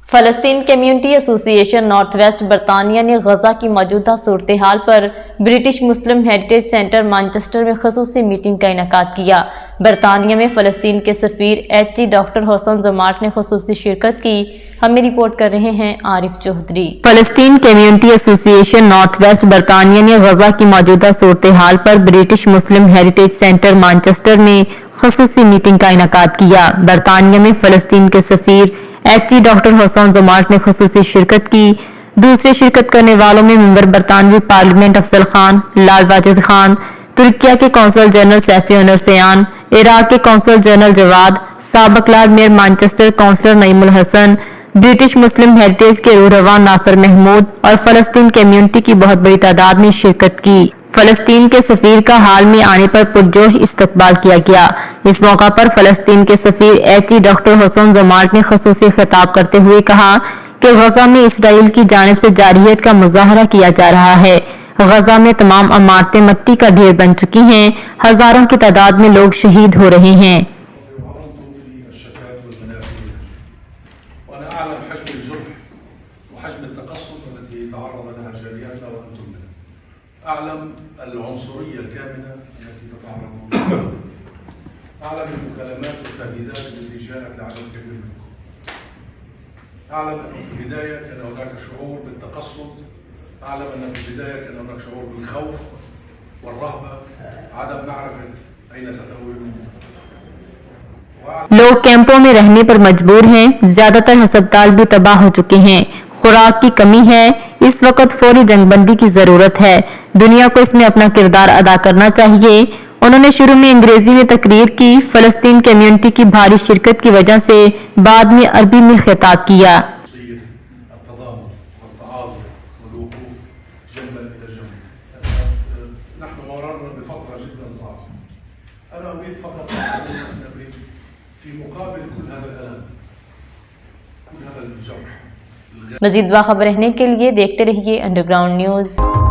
फ़लस्तीन community association north west बरतानिया ने गजा की मौजूदा सूरत हाल पर British Muslim heritage centre Manchester में ख़ुसूसी मीटिंग का इनेकाद किया। बरतानिया में फ़लस्तीन के सफ़ीर एच डॉक्टर हुसैन जमार्ट ने ख़ुसूसी शिरकत की। हमें रिपोर्ट कर रहे हैं आरिफ चौधरी। फ़लस्तीन कम्युनिटी एसोसिएशन नॉर्थ वेस्ट बरतानिया ने गजा की मौजूदा सूरत हाल पर British Muslim heritage centre Manchester में ख़ुसूसी मीटिंग का इनेकाद किया। बरतानिया में फ़लस्तीन के सफ़ीर एच डॉक्टर हुसैन जमार्ट ने ख़ुसूसी शिरकत की। दूसरे शिरकत करने वालों में मेंबर बरतानवी पार्लियामेंट अफजल खान, लाल वाजिद खान, तुर्किया के कौंसल जनरल सैफी अनवर सयान, इराक के कौंसल जनरल जवाद, साबिक lord mayor Manchester councillor Naeemul Hasan, British Muslim heritage के रूहरवान नासिर महमूद और फ़लस्तीन कम्युनिटी की बहुत बड़ी तादाद ने शिरकत की। फ़लस्तीन के सफ़ीर का हाल में आने पर पुरजोश इस्तकबाल किया गया। इस मौका पर फ़लस्तीन के सफ़ीर एच डॉक्टर हुसैन जमार्ट ने ख़ुसूसी खिताब करते हुए कहा कि गजा में इसराइल की जानिब से जारहियत का मुजाहरा किया जा रहा है। गजा में तमाम इमारतें मिट्टी का ढेर बन चुकी हैं। हजारों की तादाद में लोग शहीद हो रहे हैं। أعلم العنصرية الكامنة التي تتعرضون أعلم المكالمات والتهديدات التي جاءت لعدد كبير منكم. أعلم أنه في البداية كان هناك شعور بالتقصد، أعلم أن في البداية كان هناك شعور بالخوف والرهبة، عدم معرفة أين ستؤول. लोग कैंपों में रहने पर मजबूर हैं। ज्यादातर अस्पताल भी तबाह हो चुके हैं। खुराक की कमी है। इस वक्त फौरी जंगबंदी की जरूरत है। दुनिया को इसमें अपना किरदार अदा करना चाहिए। उन्होंने शुरू में अंग्रेजी में तकरीर की। फ़लस्तीन कम्युनिटी की भारी शिरकत की वजह से बाद में अरबी में खिताब किया। मज़ीद बाखबर रहने के लिए देखते रहिए अंडरग्राउंड न्यूज़।